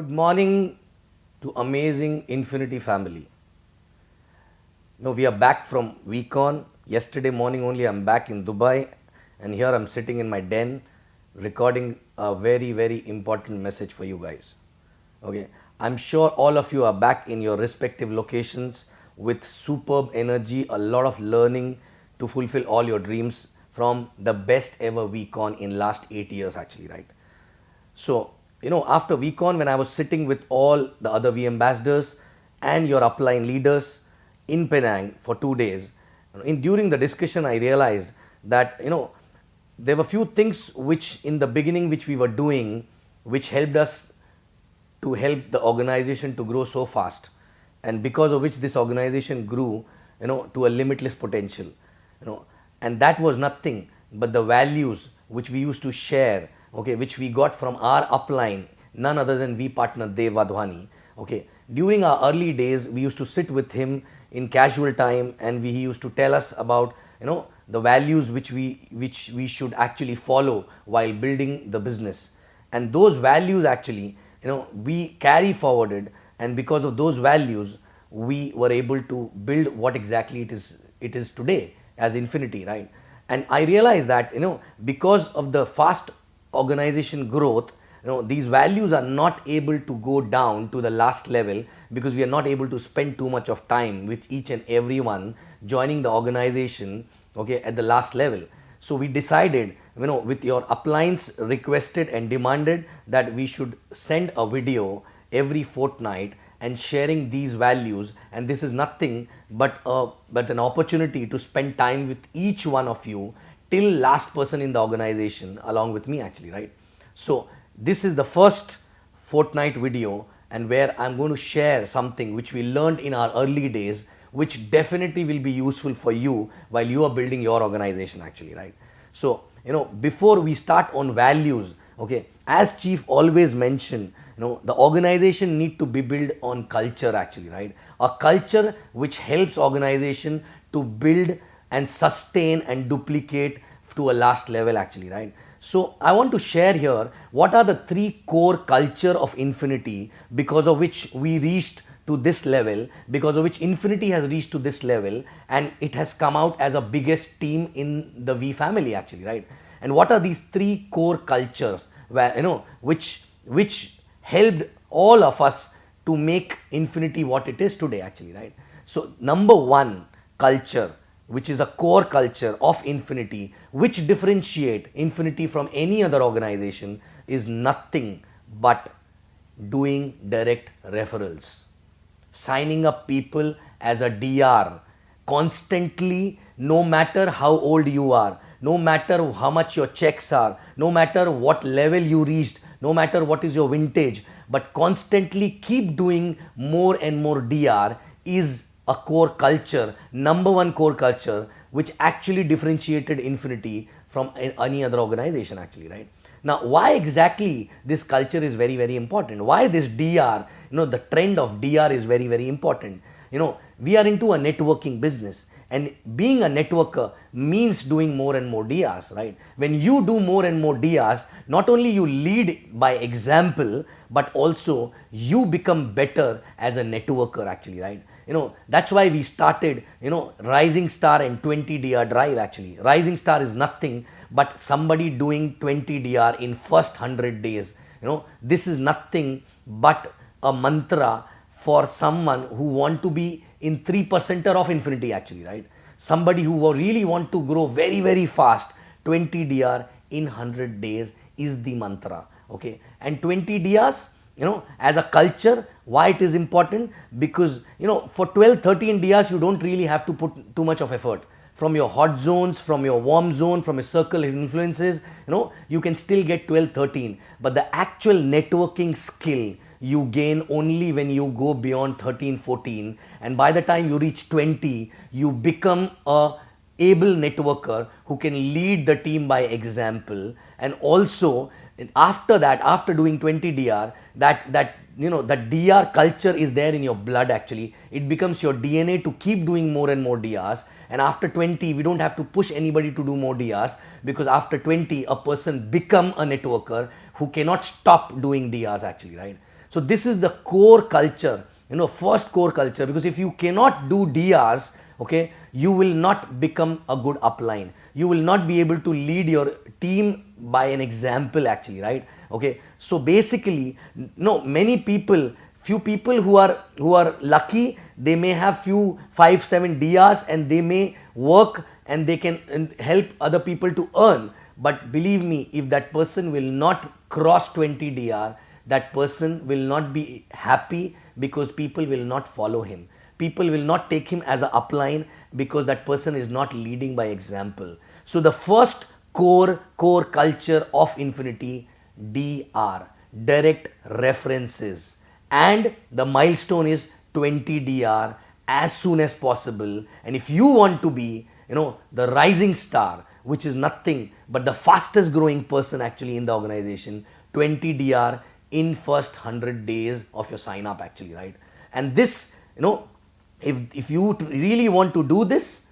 Good morning to amazing Infinity family. Now we are back from week on. Yesterday morning only I'm back in Dubai, and here I'm sitting in my den recording a very important message for you guys. Okay, I'm sure all of you are back in your respective locations with superb energy, a lot of learning to fulfill all your dreams from the best ever week on in last 8 years actually, right? So, after VCon, when I was sitting with all the other V ambassadors and your upline leaders in Penang for 2 days, during the discussion, I realized that, there were few things which in the beginning which we were doing, which helped us to help the organization to grow so fast, and because of which this organization grew, to a limitless potential, and that was nothing but the values which we used to share, okay, which we got from our upline, none other than V partner Dev Wadhwani. Okay, during our early days, we used to sit with him in casual time, and he used to tell us about the values which we should actually follow while building the business, and those values actually we carry forwarded, and because of those values we were able to build what exactly it is today as Infinity, right? And I realized that because of the fast organization growth, these values are not able to go down to the last level, because we are not able to spend too much of time with each and everyone joining the organization, okay, at the last level. So we decided, with your uplines requested and demanded, that we should send a video every fortnight and sharing these values, and this is nothing but an opportunity to spend time with each one of you till last person in the organization along with me actually, right? So this is the first fortnight video, and where I'm going to share something which we learned in our early days, which definitely will be useful for you while you are building your organization actually, right? So before we start on values, okay, as chief always mentioned, the organization need to be built on culture actually, right? A culture which helps organization to build and sustain and duplicate to a last level actually, right? So I want to share here what are the 3 core culture of Infinity, because of which we reached to this level, because of which Infinity has reached to this level, and it has come out as a biggest team in the V family actually, right? And what are these 3 core cultures where which helped all of us to make Infinity what it is today actually, right? So number 1 culture, which is a core culture of Infinity, which differentiate Infinity from any other organization, is nothing but doing direct referrals, signing up people as a DR constantly, no matter how old you are, no matter how much your checks are, no matter what level you reached, no matter what is your vintage, but constantly keep doing more and more DR is a core culture, number 1 core culture, which actually differentiated Infinity from any other organization actually, right? Now, why exactly this culture is very important? Why this DR, the trend of DR is very important? We are into a networking business, and being a networker means doing more and more DRs, right? When you do more and more DRs, not only you lead by example, but also you become better as a networker actually, right? That's why we started, Rising Star and 20 DR drive actually. Rising Star is nothing but somebody doing 20 DR in first 100 days. This is nothing but a mantra for someone who want to be in 3%er of Infinity actually, right? Somebody who really want to grow very fast, 20 DR in 100 days is the mantra, okay? And 20 DRs, as a culture, why it is important? Because for 12-13 DRs you don't really have to put too much of effort. From your hot zones, from your warm zone, from your circle influences, you can still get 12-13, but the actual networking skill you gain only when you go beyond 13-14, and by the time you reach 20 you become a able networker who can lead the team by example. And also after that, after doing 20 DR, that DR culture is there in your blood actually. It becomes your DNA to keep doing more and more DRs, and after 20 we don't have to push anybody to do more DRs, because after 20 a person become a networker who cannot stop doing DRs actually, right? So this is the core culture, first core culture, because if you cannot do DRs, okay, you will not become a good upline. You will not be able to lead your team by an example actually, right? Okay, so basically, many people, few people who are lucky, they may have few 5-7 DRs and they may work and they can help other people to earn. But believe me, if that person will not cross 20 DR, that person will not be happy, because people will not follow him. People will not take him as an upline, because that person is not leading by example. So the first core culture of Infinity, DR, direct references, and the milestone is 20 DR as soon as possible. And if you want to be, the rising star, which is nothing but the fastest growing person actually in the organization, 20 DR in first 100 days of your sign up actually, right? And this, if you really want to do this,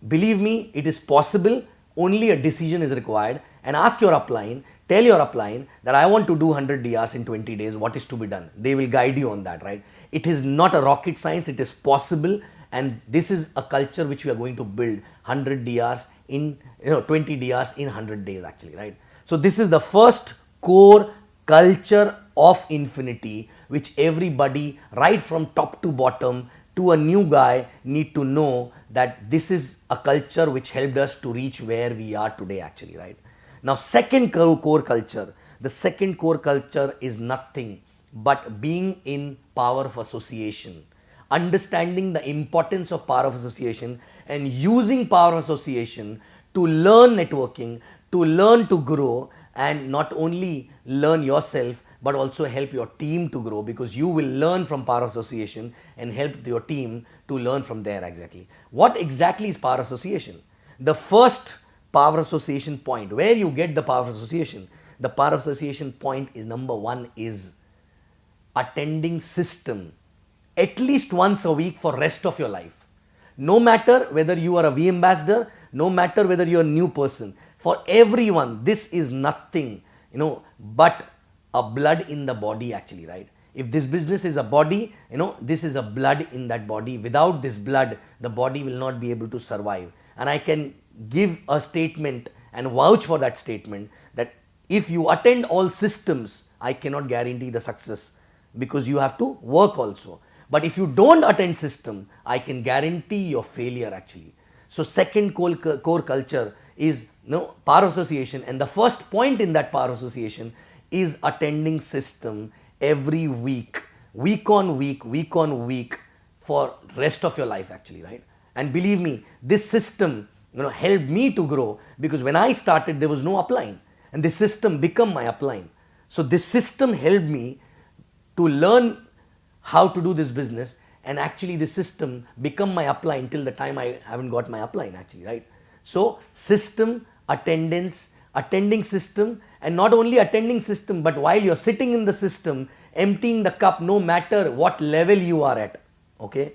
believe me, it is possible. Only a decision is required, and ask your upline, tell your upline that I want to do 100 DRs in 20 days, what is to be done? They will guide you on that, right? It is not a rocket science, it is possible, and this is a culture which we are going to build, 100 DRs in, 20 DRs in 100 days actually, right? So this is the first core culture of Infinity, which everybody right from top to bottom to a new guy need to know, that this is a culture which helped us to reach where we are today actually, right? Now second core culture, the second core culture is nothing but being in power of association, understanding the importance of power of association and using power of association to learn networking, to learn to grow, and not only learn yourself but also help your team to grow, because you will learn from power association and help your team to learn from there exactly. What exactly is power association? The first power association point, where you get the power association, the power association point is number one is attending system at least once a week for rest of your life. No matter whether you are a V ambassador, no matter whether you are a new person, for everyone this is nothing, but a blood in the body actually, right? If this business is a body, this is a blood in that body. Without this blood, the body will not be able to survive. And I can give a statement and vouch for that statement, that if you attend all systems, I cannot guarantee the success, because you have to work also. But if you don't attend system, I can guarantee your failure actually. So second core culture is power association, and the first point in that power association is attending system every week, week on week for rest of your life actually, right? And believe me, this system helped me to grow, because when I started there was no upline, and this system become my upline. So this system helped me to learn how to do this business, and actually this system become my upline till the time I haven't got my upline actually, right? So system, attendance, attending system, and not only attending system, but while you're sitting in the system, emptying the cup, no matter what level you are at, okay?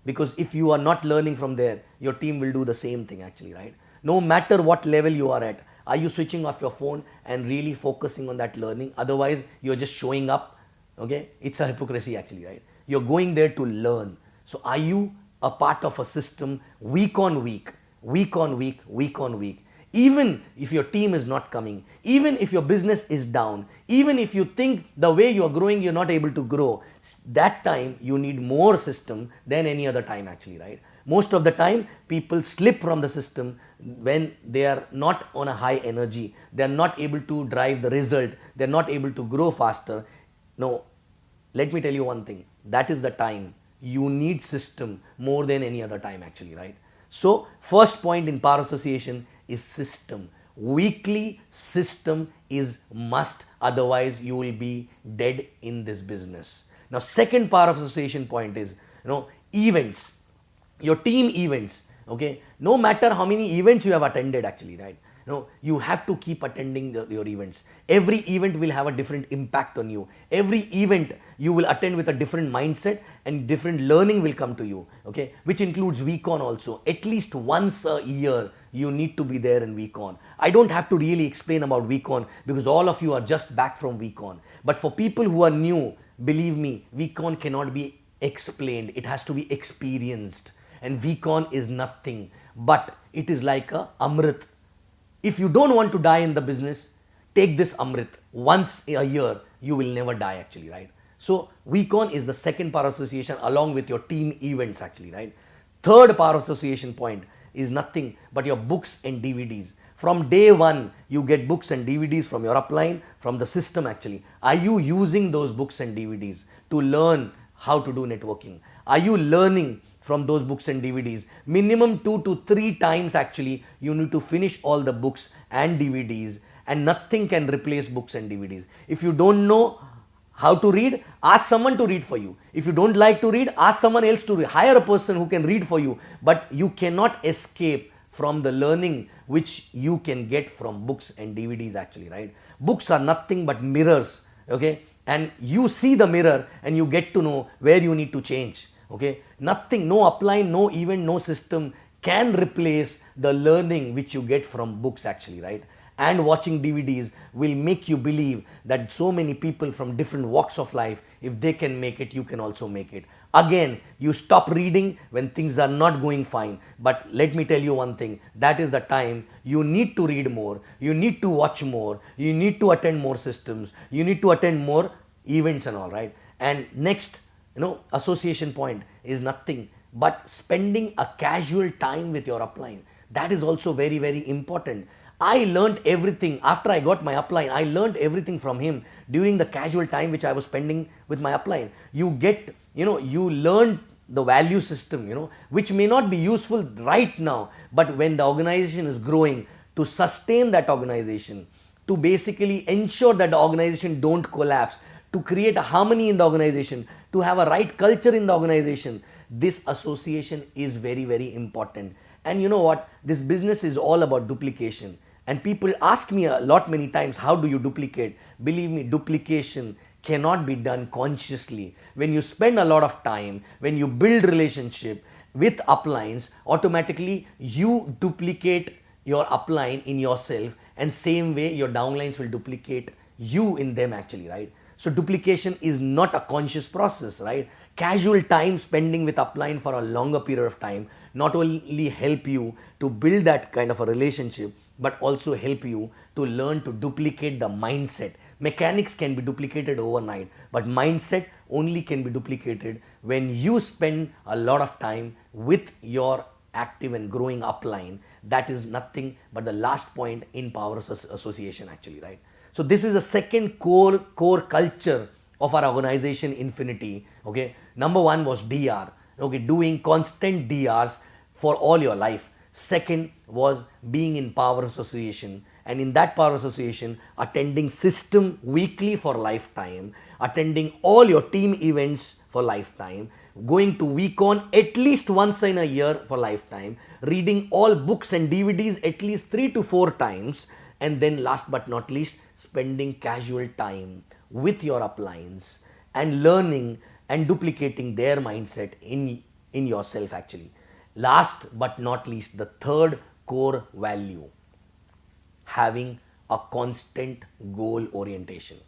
Because if you are not learning from there, your team will do the same thing actually, right? No matter what level you are at, are you switching off your phone and really focusing on that learning? Otherwise, you're just showing up, okay? It's a hypocrisy actually, right? You're going there to learn. So are you a part of a system week on week, week on week, week on week? Even if your team is not coming, even if your business is down, even if you think the way you are growing, you're not able to grow, that time you need more system than any other time actually, right? Most of the time people slip from the system when they are not on a high energy, they are not able to drive the result, they are not able to grow faster. No, let me tell you one thing, that is the time you need system more than any other time actually, right? So first point in power association is system. Weekly system is must, otherwise you will be dead in this business. Now second power of association point is events, your team events, okay? No matter how many events you have attended actually, right? You have to keep attending your events. Every event will have a different impact on you. Every event you will attend with a different mindset, and different learning will come to you, okay? Which includes VCon also. At least once a year you need to be there in VCon. I don't have to really explain about VCon, because all of you are just back from VCon. But for people who are new, Believe me, VCon cannot be explained. It has to be experienced. And VCon is nothing but it is like a Amrit. If you don't want to die in the business, take this Amrit. Once a year, you will never die actually, right? So VCon is the second power association along with your team events actually, right? Third power association point is nothing but your books and DVDs. From day one, you get books and DVDs from your upline, from the system actually. Are you using those books and DVDs to learn how to do networking? Are you learning from those books and DVDs? Minimum 2 to 3 times actually, you need to finish all the books and DVDs, and nothing can replace books and DVDs. If you don't know how to read, ask someone to read for you. If you don't like to read, ask someone else to read. Hire a person who can read for you, but you cannot escape from the learning which you can get from books and DVDs actually, right? Books are nothing but mirrors, okay? And you see the mirror and you get to know where you need to change, okay? Nothing, no upline, no event, no system can replace the learning which you get from books actually, right? And watching DVDs will make you believe that so many people from different walks of life, if they can make it, you can also make it. Again, you stop reading when things are not going fine. But let me tell you one thing, that is the time you need to read more, you need to watch more, you need to attend more systems, you need to attend more events and all, right? And next, association point is nothing but spending a casual time with your upline. That is also very, very important. I learned everything after I got my upline. I learned everything from him during the casual time which I was spending with my upline. You get, you learn the value system, which may not be useful right now, but when the organization is growing, to sustain that organization, to basically ensure that the organization don't collapse, to create a harmony in the organization, to have a right culture in the organization, this association is very, very important. And you know what? This business is all about duplication. And people ask me a lot many times, how do you duplicate? Believe me, duplication cannot be done consciously. When you spend a lot of time, when you build relationship with uplines, automatically you duplicate your upline in yourself, and same way your downlines will duplicate you in them actually, right? So duplication is not a conscious process, right? Casual time spending with upline for a longer period of time not only help you to build that kind of a relationship, but also help you to learn to duplicate the mindset. Mechanics can be duplicated overnight, but mindset only can be duplicated when you spend a lot of time with your active and growing upline. That is nothing but the last point in power association actually, right? So this is the second core culture of our organization Infinity, okay? Number one was DR, okay, doing constant DRs for all your life. Second was being in power association, and in that power association, attending system weekly for lifetime, attending all your team events for lifetime, going to VCon at least once in a year for lifetime, reading all books and DVDs at least 3 to 4 times, and then last but not least, spending casual time with your uplines and learning and duplicating their mindset in yourself actually. Last but not least, the third core value, having a constant goal orientation.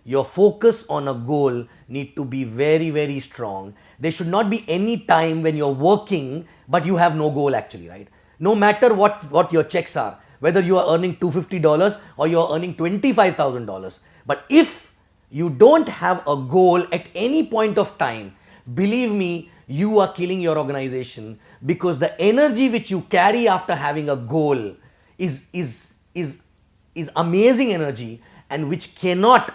Your focus on a goal need to be very, very strong. There should not be any time when you're working but you have no goal actually, right? No matter what your checks are, whether you are earning $250 or you are earning $25,000. But if you don't have a goal at any point of time, believe me, you are killing your organization, because the energy which you carry after having a goal is amazing energy, and which cannot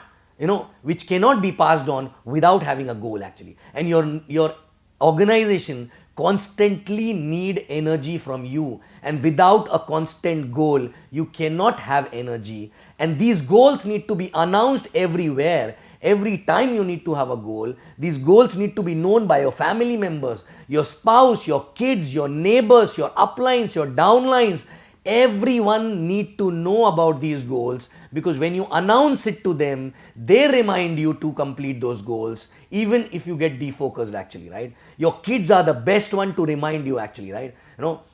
be passed on without having a goal actually. And your organization constantly need energy from you, and without a constant goal you cannot have energy. And these goals need to be announced everywhere. Every time you need to have a goal. These goals need to be known by your family members, your spouse, your kids, your neighbors, your uplines, your downlines. Everyone need to know about these goals, because when you announce it to them, they remind you to complete those goals, even if you get defocused actually, right? Your kids are the best one to remind you actually, right?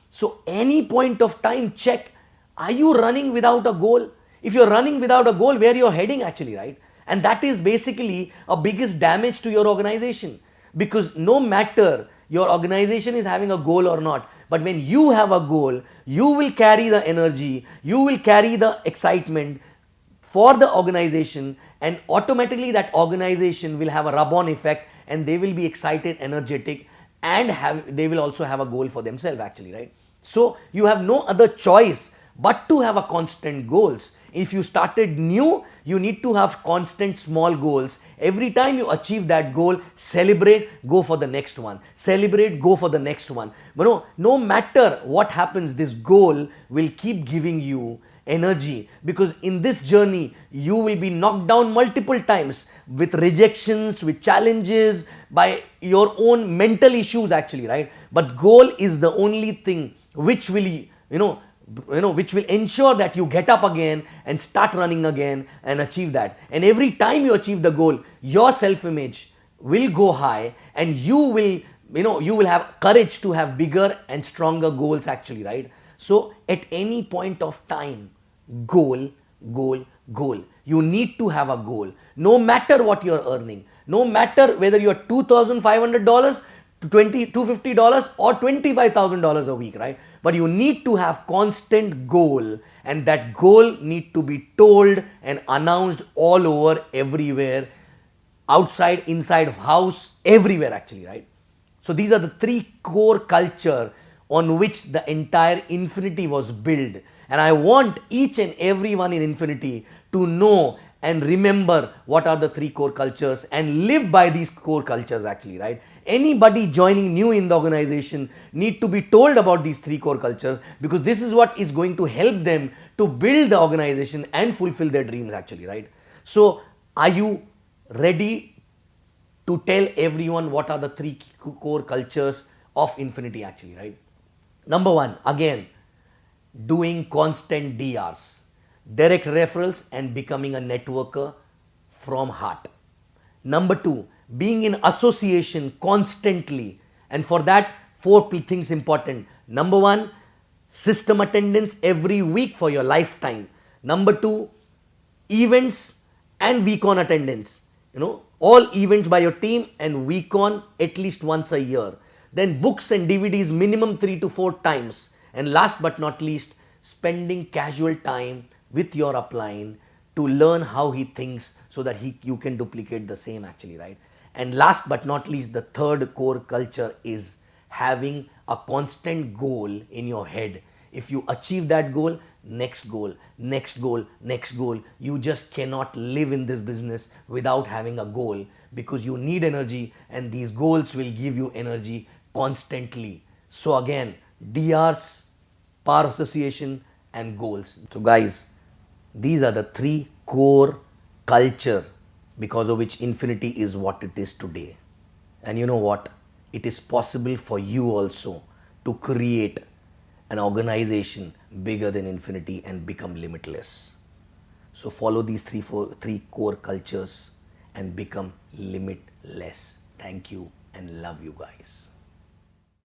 So any point of time, check, are you running without a goal? If you're running without a goal, where you're heading actually, right? And that is basically a biggest damage to your organization, because no matter your organization is having a goal or not, but when you have a goal, you will carry the energy, you will carry the excitement for the organization, and automatically that organization will have a rub-on effect, and they will be excited, energetic, and they will also have a goal for themselves actually, right? So you have no other choice but to have a constant goals. If you started new, you need to have constant small goals. Every time you achieve that goal, celebrate, go for the next one. Celebrate, go for the next one. But no matter what happens, this goal will keep giving you energy, because in this journey you will be knocked down multiple times with rejections, with challenges, by your own mental issues actually, right? But goal is the only thing which will which will ensure that you get up again and start running again and achieve that. And every time you achieve the goal, your self-image will go high, and you will have courage to have bigger and stronger goals actually, right? So at any point of time, goal. You need to have a goal. No matter what you're earning, no matter whether you're $2,500 to $250 or $25,000 a week, right? But you need to have constant goal, and that goal need to be told and announced all over, everywhere, outside, inside house, everywhere actually, right? So these are the three core culture on which the entire Infinity was built. And I want each and everyone in Infinity to know and remember what are the three core cultures and live by these core cultures actually, right? Anybody joining new in the organization need to be told about these three core cultures, because this is what is going to help them to build the organization and fulfill their dreams actually, right? So are you ready to tell everyone what are the three core cultures of Infinity actually, right? Number one, again, doing constant DRs, direct referrals, and becoming a networker from heart. Number two, being in association constantly, and for that, four things important. Number one, system attendance every week for your lifetime. Number two, events and week-on attendance. All events by your team, and week-on at least once a year. Then books and DVDs minimum 3 to 4 times. And last but not least, spending casual time with your upline to learn how he thinks, so that you can duplicate the same actually, right? And last but not least, the third core culture is having a constant goal in your head. If you achieve that goal, next goal, next goal, next goal. You just cannot live in this business without having a goal, because you need energy, and these goals will give you energy constantly. So again, DRs, power association, and goals. So guys, these are the three core culture because of which Infinity is what it is today. And you know what? It is possible for you also to create an organization bigger than Infinity and become limitless. So follow these three core cultures and become limitless. Thank you and love you guys.